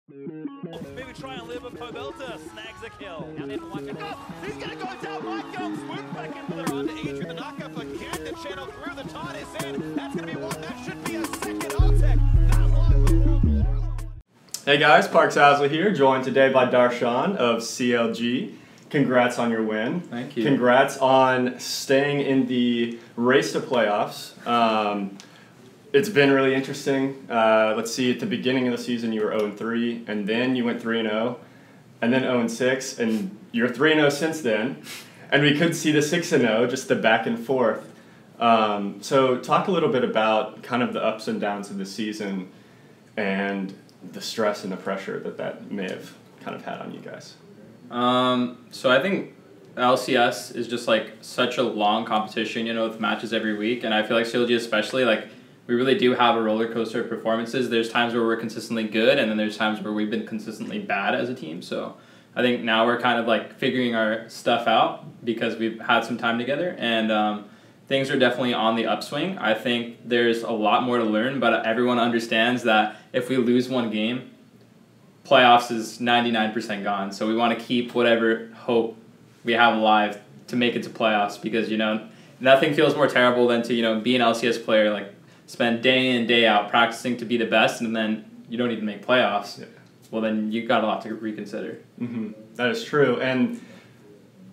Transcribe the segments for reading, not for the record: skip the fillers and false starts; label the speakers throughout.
Speaker 1: Maybe try and live a Pobelta, snags a kill. Now they've locked it up. He's gonna go down. Michael swoops back in with her on to Adrian. The knockup again to channel through. The taunt is in. That's gonna be one. That should be a second. Altec. That long will.
Speaker 2: Hey guys, Parks Hasley here, joined today by Darshan of CLG. Congrats on your win.
Speaker 3: Thank you.
Speaker 2: Congrats on staying in the race to playoffs. It's been really interesting. Let's see, at the beginning of the season you were 0-3, and then you went 3-0, and then 0-6, and you're 3-0 since then. And we could see the 6-0, just the back and forth. So talk a little bit about kind of the ups and downs of the season and the stress and the pressure that may have kind of had on you guys.
Speaker 3: So I think LCS is just like such a long competition, you know, with matches every week, and I feel like CLG especially, like, we really do have a roller coaster of performances. There's times where we're consistently good, and then there's times where we've been consistently bad as a team. So I think now we're kind of like figuring our stuff out because we've had some time together, and things are definitely on the upswing. I think there's a lot more to learn, but everyone understands that if we lose one game, playoffs is 99% gone. So we want to keep whatever hope we have alive to make it to playoffs, because, you know, nothing feels more terrible than to, you know, be an LCS player, like, spend day in, day out practicing to be the best, and then you don't even make playoffs. Yeah. Well, then you got a lot to reconsider.
Speaker 2: Mm-hmm. That is true. And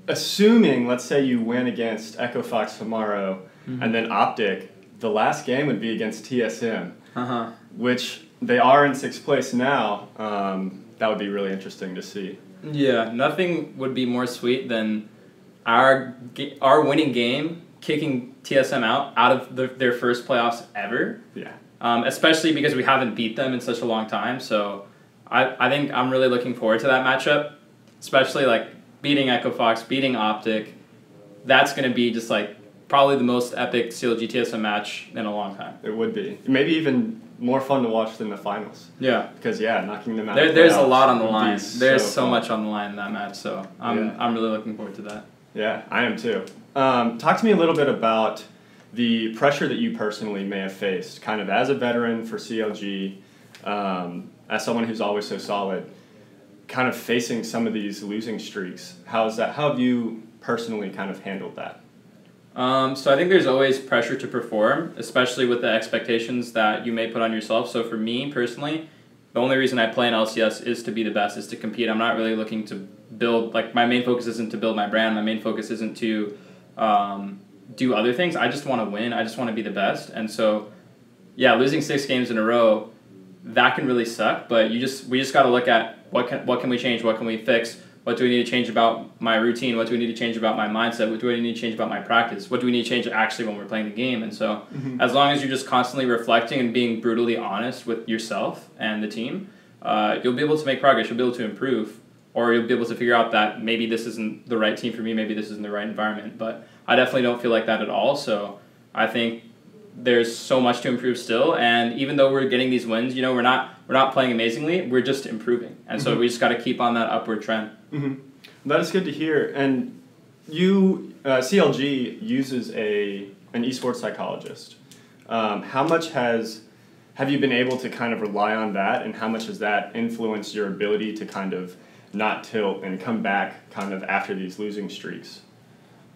Speaker 2: assuming, let's say you win against Echo Fox tomorrow, and then Optic, the last game would be against TSM, which they are in 6th place now. That would be really interesting to see.
Speaker 3: Yeah, nothing would be more sweet than our winning game kicking TSM out of their first playoffs ever.
Speaker 2: Yeah.
Speaker 3: Especially because we haven't beat them in such a long time. So I think I'm really looking forward to that matchup, especially like beating Echo Fox, beating Optic. That's going to be just like probably the most epic CLG TSM match in a long time.
Speaker 2: It would be. Maybe even more fun to watch than the finals.
Speaker 3: Yeah.
Speaker 2: Because, yeah, knocking them out.
Speaker 3: There's a lot on the line. There's so
Speaker 2: fun.
Speaker 3: much on the line in that match. So I'm really looking forward to that.
Speaker 2: Yeah, I am too. Talk to me a little bit about the pressure that you personally may have faced, kind of as a veteran for CLG, as someone who's always so solid, kind of facing some of these losing streaks. How have you personally kind of handled that?
Speaker 3: So I think there's always pressure to perform, especially with the expectations that you may put on yourself. So for me personally, the only reason I play in LCS is to be the best, is to compete. I'm not really looking to build, like, my main focus isn't to build my brand. My main focus isn't to do other things. I just want to win. I just want to be the best. And so, yeah, losing 6 games in a row, that can really suck. But we just got to look at what can we change, what can we fix, what do we need to change about my routine, what do we need to change about my mindset, what do we need to change about my practice, what do we need to change actually when we're playing the game. And so as long as you're just constantly reflecting and being brutally honest with yourself and the team, you'll be able to make progress, you'll be able to improve, or you'll be able to figure out that maybe this isn't the right team for me, maybe this isn't the right environment. But I definitely don't feel like that at all. So I think there's so much to improve still, and even though we're getting these wins, you know, we're not playing amazingly, we're just improving. And so we just got to keep on that upward trend.
Speaker 2: That is good to hear. And you, CLG uses an esports psychologist. How much have you been able to kind of rely on that, and how much has that influenced your ability to kind of not tilt and come back kind of after these losing streaks?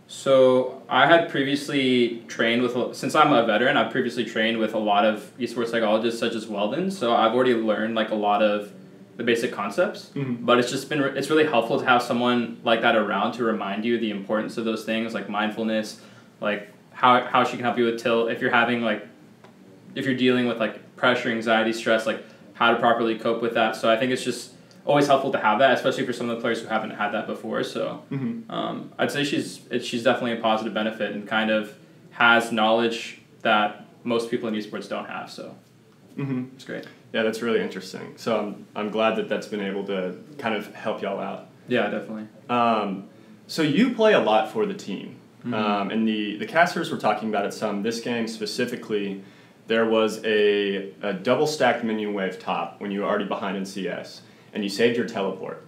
Speaker 3: So I had previously trained with, since I'm a veteran, I've previously trained with a lot of esports psychologists such as Weldon. So I've already learned like a lot of the basic concepts, but it's really helpful to have someone like that around to remind you the importance of those things, like mindfulness, like how she can help you with tilt, if you're dealing with like pressure, anxiety, stress, like how to properly cope with that. So I think it's just always helpful to have that, especially for some of the players who haven't had that before. So I'd say she's definitely a positive benefit and kind of has knowledge that most people in esports don't have. So it's great.
Speaker 2: Yeah, that's really interesting. So I'm glad that that's been able to kind of help y'all out.
Speaker 3: Yeah, definitely.
Speaker 2: So you play a lot for the team. And the casters were talking about it some. This game specifically, there was a double stacked minion wave top when you were already behind in CS, and you saved your teleport.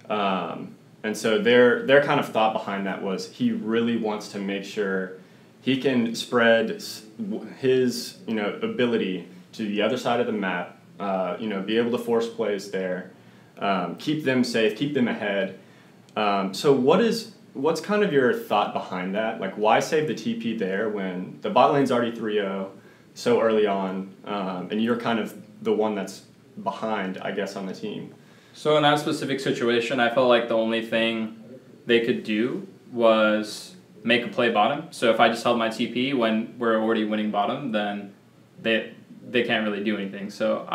Speaker 2: And so their kind of thought behind that was he really wants to make sure he can spread his ability to the other side of the map, be able to force plays there, keep them safe, keep them ahead. So what's kind of your thought behind that? Like, why save the TP there when the bot lane's already 3-0 so early on, and you're kind of the one that's behind, I guess, on the team?
Speaker 3: So in that specific situation, I felt like the only thing they could do was make a play bottom. So if I just held my TP when we're already winning bottom, then they can't really do anything. So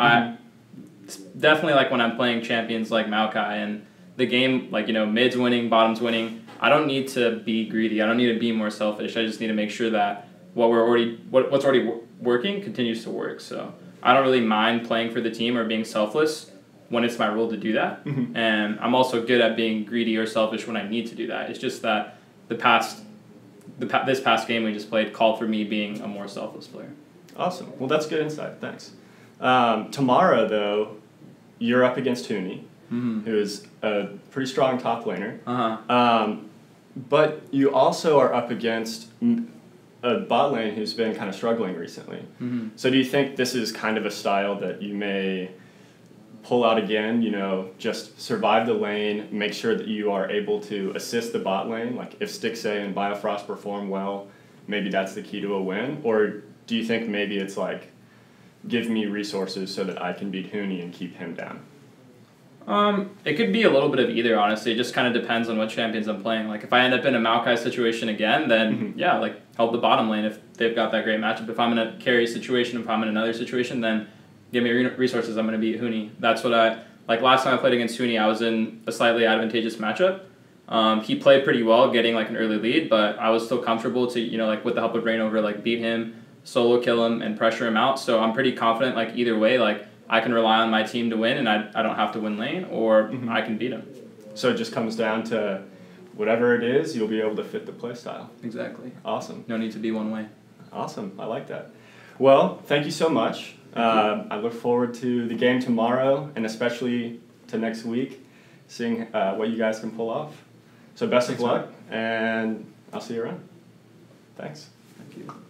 Speaker 3: it's definitely like when I'm playing champions like Maokai and the game, like, you know, mid's winning, bottom's winning, I don't need to be greedy. I don't need to be more selfish. I just need to make sure that what's already working continues to work. So I don't really mind playing for the team or being selfless when it's my role to do that. And I'm also good at being greedy or selfish when I need to do that. It's just that this past game we just played called for me being a more selfless player.
Speaker 2: Awesome. Well, that's good insight. Thanks. Tomorrow, though, you're up against Huni, who is a pretty strong top laner. But you also are up against a bot lane who's been kind of struggling recently. So do you think this is kind of a style that you may pull out again, you know, just survive the lane, make sure that you are able to assist the bot lane? Like, if Stixxay and Biofrost perform well, maybe that's the key to a win? Or do you think maybe it's like, give me resources so that I can beat Huni and keep him down?
Speaker 3: It could be a little bit of either, honestly. It just kind of depends on what champions I'm playing. Like, if I end up in a Maokai situation again, then yeah, like, help the bottom lane if they've got that great matchup. If I'm in a carry situation, if I'm in another situation, then give me resources, I'm going to beat Huni. That's what like last time I played against Huni, I was in a slightly advantageous matchup. He played pretty well, getting like an early lead, but I was still comfortable to, you know, like with the help of Rainover, like beat him, solo kill him, and pressure him out. So I'm pretty confident, like either way, like I can rely on my team to win, and I don't have to win lane, or I can beat him.
Speaker 2: So it just comes down to whatever it is, you'll be able to fit the play style.
Speaker 3: Exactly.
Speaker 2: Awesome.
Speaker 3: No need to be one way.
Speaker 2: Awesome. I like that. Well, thank you so much. I look forward to the game tomorrow, and especially to next week, seeing what you guys can pull off. So best of luck, and I'll see you around. Thanks.
Speaker 3: Thank you.